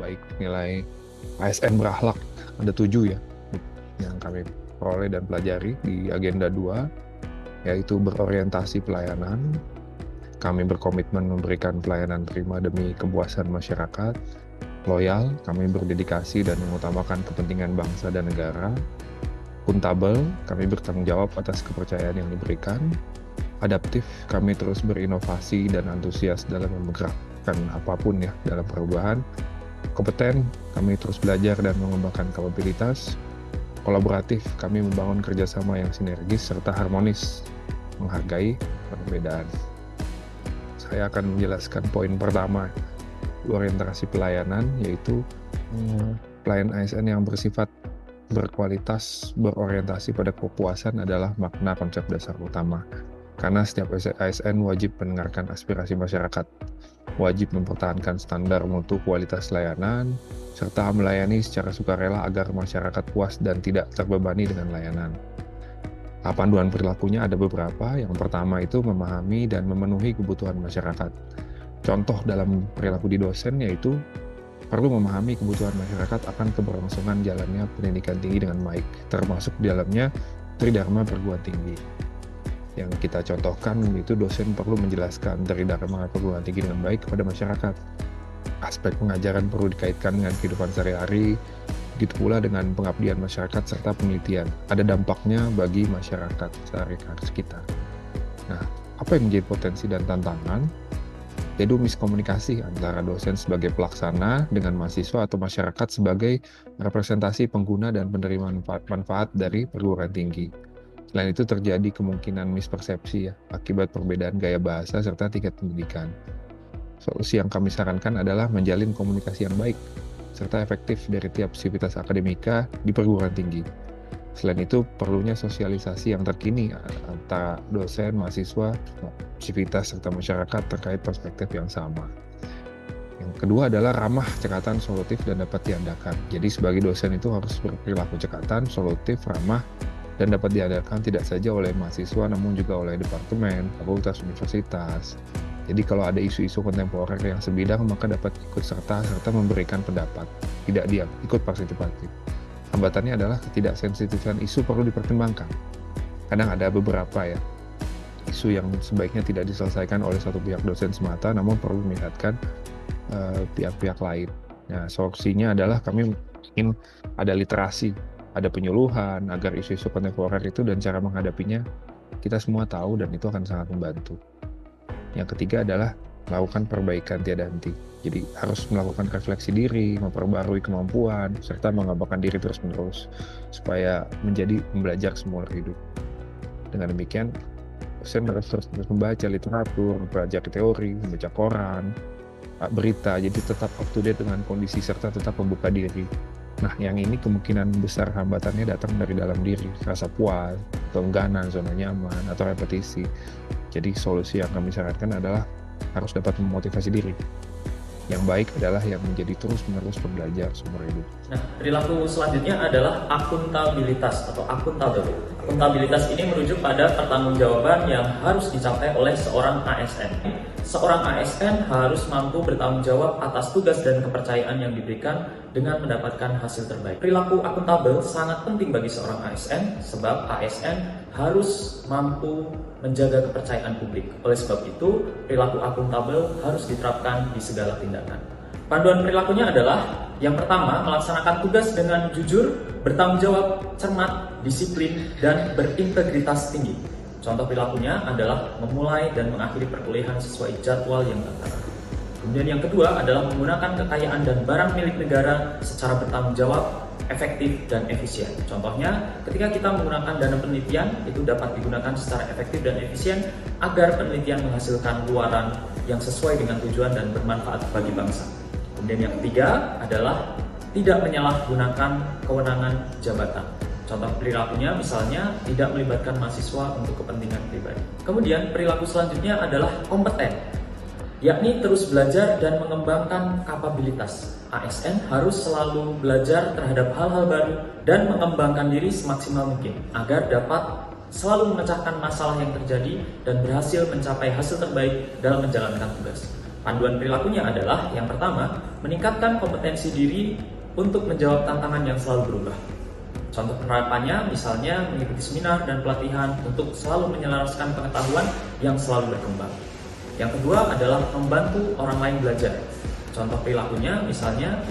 baik. Nilai ASN berakhlak ada 7 ya yang kami peroleh dan pelajari di agenda 2, yaitu berorientasi pelayanan. Kami berkomitmen memberikan pelayanan prima demi kepuasan masyarakat. Loyal, kami berdedikasi dan mengutamakan kepentingan bangsa dan negara. Akuntabel, kami bertanggung jawab atas kepercayaan yang diberikan. Adaptif, kami terus berinovasi dan antusias dalam menggerakkan apapun ya dalam perubahan. Kompeten, kami terus belajar dan mengembangkan kapabilitas. Kolaboratif, kami membangun kerjasama yang sinergis serta harmonis, menghargai perbedaan. Saya akan menjelaskan poin pertama, orientasi pelayanan, yaitu pelayanan ASN yang bersifat berkualitas, berorientasi pada kepuasan adalah makna konsep dasar utama. Karena setiap ASN wajib mendengarkan aspirasi masyarakat, wajib mempertahankan standar mutu kualitas layanan, serta melayani secara sukarela agar masyarakat puas dan tidak terbebani dengan layanan. Panduan perilakunya ada beberapa. Yang pertama itu memahami dan memenuhi kebutuhan masyarakat. Contoh dalam perilaku di dosen yaitu perlu memahami kebutuhan masyarakat akan keberlangsungan jalannya pendidikan tinggi dengan baik, termasuk di dalamnya Tridharma perguruan tinggi. Yang kita contohkan itu dosen perlu menjelaskan Tridharma perguruan tinggi dengan baik kepada masyarakat. Aspek pengajaran perlu dikaitkan dengan kehidupan sehari-hari, begitu pula dengan pengabdian masyarakat serta penelitian. Ada dampaknya bagi masyarakat sehari-hari sekitar. Nah, apa yang menjadi potensi dan tantangan? Yaitu miskomunikasi antara dosen sebagai pelaksana dengan mahasiswa atau masyarakat sebagai representasi pengguna dan penerima manfaat dari perguruan tinggi. Selain itu terjadi kemungkinan mispersepsi ya, akibat perbedaan gaya bahasa serta tingkat pendidikan. Solusi yang kami sarankan adalah menjalin komunikasi yang baik serta efektif dari tiap sivitas akademika di perguruan tinggi. Selain itu, perlunya sosialisasi yang terkini antara dosen, mahasiswa, sivitas, serta masyarakat terkait perspektif yang sama. Yang kedua adalah ramah, cekatan, solutif, dan dapat diandalkan. Jadi sebagai dosen itu harus berperilaku cekatan, solutif, ramah, dan dapat diandalkan tidak saja oleh mahasiswa namun juga oleh departemen, fakultas, universitas. Jadi kalau ada isu-isu kontemporer yang sebidang maka dapat ikut serta memberikan pendapat, tidak diam, ikut partisipatif. Hambatannya adalah ketidaksensitifan isu perlu dipertimbangkan. Kadang ada beberapa ya isu yang sebaiknya tidak diselesaikan oleh satu pihak dosen semata, namun perlu melihatkan pihak-pihak lain. Nah, solusinya adalah kami ingin ada literasi, ada penyuluhan agar isu-isu kontemporer itu dan cara menghadapinya kita semua tahu dan itu akan sangat membantu. Yang ketiga adalah melakukan perbaikan tiada henti. Jadi harus melakukan refleksi diri, memperbarui kemampuan, serta mengembangkan diri terus-menerus supaya menjadi pembelajar semua hidup. Dengan demikian, dosen harus terus membaca literatur, belajar teori, membaca koran, berita, jadi tetap up to date dengan kondisi serta tetap membuka diri. Nah, yang ini kemungkinan besar hambatannya datang dari dalam diri, rasa puas, keengganan, zona nyaman, atau repetisi. Jadi solusi yang kami sarankan adalah harus dapat memotivasi diri. Yang baik adalah yang menjadi terus-menerus belajar seumur hidup. Nah, perilaku selanjutnya adalah akuntabilitas atau akuntabel. Akuntabilitas ini merujuk pada pertanggungjawaban yang harus dicapai oleh seorang ASN. Seorang ASN harus mampu bertanggung jawab atas tugas dan kepercayaan yang diberikan dengan mendapatkan hasil terbaik. Perilaku akuntabel sangat penting bagi seorang ASN sebab ASN harus mampu menjaga kepercayaan publik. Oleh sebab itu, perilaku akuntabel harus diterapkan di segala tindakan. Panduan perilakunya adalah yang pertama, melaksanakan tugas dengan jujur, bertanggung jawab, cermat, disiplin, dan berintegritas tinggi. Contoh perilakunya adalah memulai dan mengakhiri perkuliahan sesuai jadwal yang tertera. Kemudian yang kedua adalah menggunakan kekayaan dan barang milik negara secara bertanggung jawab, efektif, dan efisien. Contohnya, ketika kita menggunakan dana penelitian, itu dapat digunakan secara efektif dan efisien agar penelitian menghasilkan keluaran yang sesuai dengan tujuan dan bermanfaat bagi bangsa. Kemudian yang ketiga adalah tidak menyalahgunakan kewenangan jabatan. Contoh perilakunya misalnya tidak melibatkan mahasiswa untuk kepentingan pribadi. Kemudian perilaku selanjutnya adalah kompeten, yakni terus belajar dan mengembangkan kapabilitas. ASN harus selalu belajar terhadap hal-hal baru dan mengembangkan diri semaksimal mungkin agar dapat selalu memecahkan masalah yang terjadi dan berhasil mencapai hasil terbaik dalam menjalankan tugas. Panduan perilakunya adalah yang pertama, meningkatkan kompetensi diri untuk menjawab tantangan yang selalu berubah. Contoh penerapannya misalnya mengikuti seminar dan pelatihan untuk selalu menyelaraskan pengetahuan yang selalu berkembang. Yang kedua adalah membantu orang lain belajar. Contoh perilakunya misalnya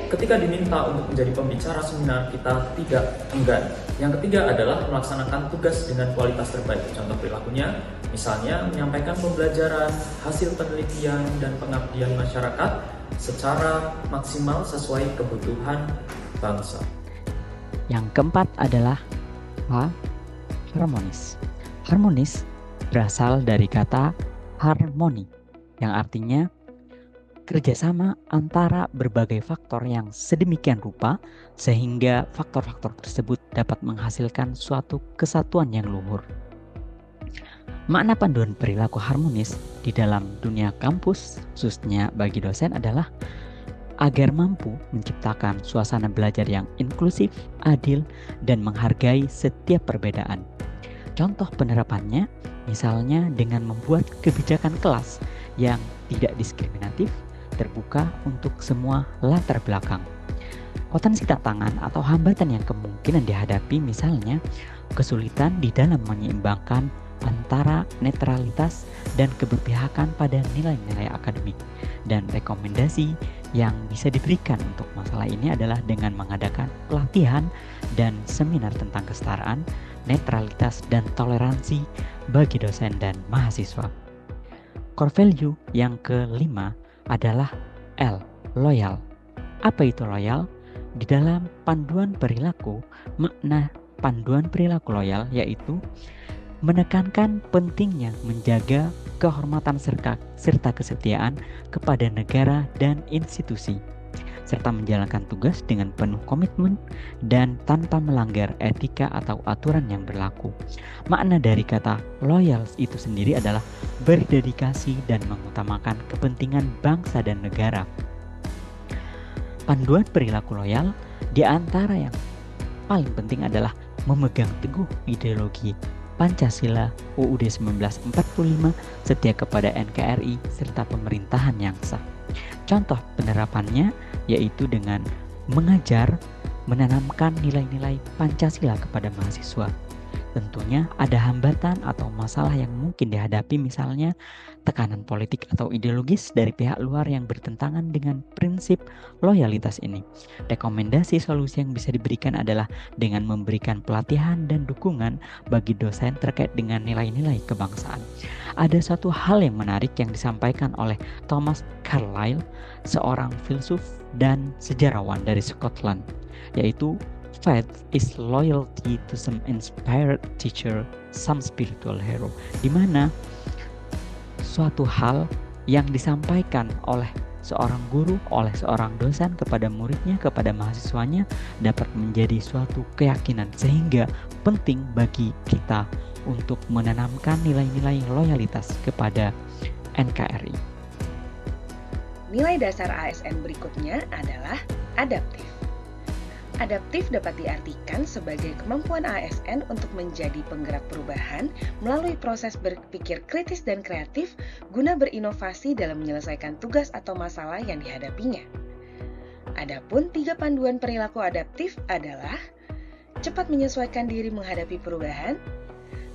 ketika diminta untuk menjadi pembicara seminar, kita tidak enggan. Yang ketiga adalah melaksanakan tugas dengan kualitas terbaik. Contoh perilakunya, misalnya menyampaikan pembelajaran, hasil penelitian, dan pengabdian masyarakat secara maksimal sesuai kebutuhan bangsa. Yang keempat adalah harmonis. Harmonis berasal dari kata harmoni, yang artinya kerjasama antara berbagai faktor yang sedemikian rupa sehingga faktor-faktor tersebut dapat menghasilkan suatu kesatuan yang luhur. Makna panduan perilaku harmonis di dalam dunia kampus, khususnya bagi dosen, adalah agar mampu menciptakan suasana belajar yang inklusif, adil, dan menghargai setiap perbedaan. Contoh penerapannya, misalnya dengan membuat kebijakan kelas yang tidak diskriminatif, terbuka untuk semua latar belakang. Potensi tantangan atau hambatan yang kemungkinan dihadapi misalnya kesulitan di dalam menyeimbangkan antara netralitas dan keberpihakan pada nilai-nilai akademik, dan rekomendasi yang bisa diberikan untuk masalah ini adalah dengan mengadakan pelatihan dan seminar tentang kesetaraan, netralitas, dan toleransi bagi dosen dan mahasiswa. Core value yang kelima adalah L, loyal. Apa itu loyal? Di dalam panduan perilaku, makna panduan perilaku loyal yaitu menekankan pentingnya menjaga kehormatan serta kesetiaan kepada negara dan institusi, serta menjalankan tugas dengan penuh komitmen dan tanpa melanggar etika atau aturan yang berlaku. Makna dari kata loyal itu sendiri adalah berdedikasi dan mengutamakan kepentingan bangsa dan negara. Panduan perilaku loyal di antara yang paling penting adalah memegang teguh ideologi Pancasila UUD 1945, setia kepada NKRI, serta pemerintahan yang sah. Contoh penerapannya yaitu dengan mengajar, menanamkan nilai-nilai Pancasila kepada mahasiswa. Tentunya ada hambatan atau masalah yang mungkin dihadapi, misalnya tekanan politik atau ideologis dari pihak luar yang bertentangan dengan prinsip loyalitas ini. Rekomendasi solusi yang bisa diberikan adalah dengan memberikan pelatihan dan dukungan bagi dosen terkait dengan nilai-nilai kebangsaan. Ada satu hal yang menarik yang disampaikan oleh Thomas Carlyle, seorang filsuf dan sejarawan dari Scotland, yaitu faith is loyalty to some inspired teacher, some spiritual hero, di mana suatu hal yang disampaikan oleh seorang guru, oleh seorang dosen kepada muridnya, kepada mahasiswanya dapat menjadi suatu keyakinan, sehingga penting bagi kita untuk menanamkan nilai-nilai loyalitas kepada NKRI. Nilai dasar ASN berikutnya adalah adaptif. Adaptif dapat diartikan sebagai kemampuan ASN untuk menjadi penggerak perubahan melalui proses berpikir kritis dan kreatif guna berinovasi dalam menyelesaikan tugas atau masalah yang dihadapinya. Adapun 3 panduan perilaku adaptif adalah cepat menyesuaikan diri menghadapi perubahan,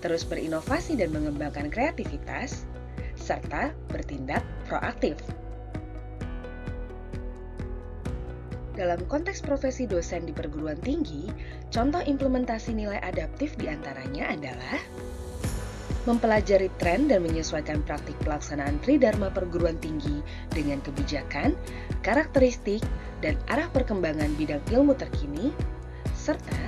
terus berinovasi dan mengembangkan kreativitas, serta bertindak proaktif. Dalam konteks profesi dosen di perguruan tinggi, contoh implementasi nilai adaptif diantaranya adalah mempelajari tren dan menyesuaikan praktik pelaksanaan Tridharma perguruan tinggi dengan kebijakan, karakteristik, dan arah perkembangan bidang ilmu terkini, serta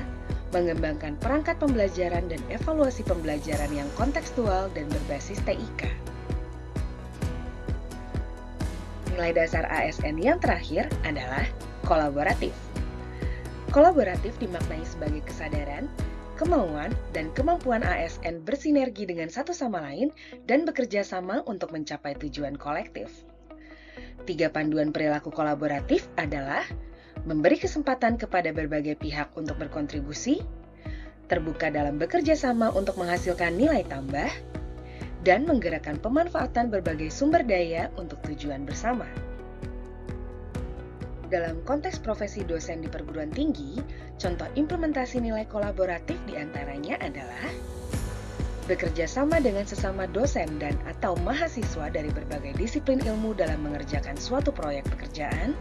mengembangkan perangkat pembelajaran dan evaluasi pembelajaran yang kontekstual dan berbasis TIK. Nilai dasar ASN yang terakhir adalah kolaboratif. Kolaboratif dimaknai sebagai kesadaran, kemauan, dan kemampuan ASN bersinergi dengan satu sama lain dan bekerja sama untuk mencapai tujuan kolektif. 3 panduan perilaku kolaboratif adalah memberi kesempatan kepada berbagai pihak untuk berkontribusi, terbuka dalam bekerja sama untuk menghasilkan nilai tambah, dan menggerakkan pemanfaatan berbagai sumber daya untuk tujuan bersama. Dalam konteks profesi dosen di perguruan tinggi, contoh implementasi nilai kolaboratif diantaranya adalah bekerja sama dengan sesama dosen dan atau mahasiswa dari berbagai disiplin ilmu dalam mengerjakan suatu proyek pekerjaan,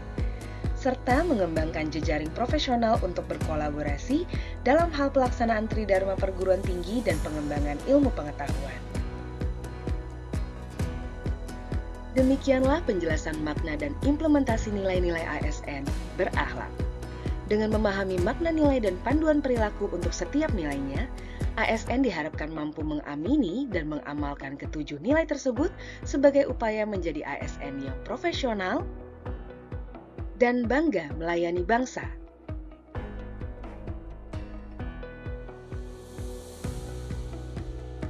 serta mengembangkan jejaring profesional untuk berkolaborasi dalam hal pelaksanaan tridharma perguruan tinggi dan pengembangan ilmu pengetahuan. Demikianlah penjelasan makna dan implementasi nilai-nilai ASN berakhlak. Dengan memahami makna nilai dan panduan perilaku untuk setiap nilainya, ASN diharapkan mampu mengamini dan mengamalkan ketujuh nilai tersebut sebagai upaya menjadi ASN yang profesional dan bangga melayani bangsa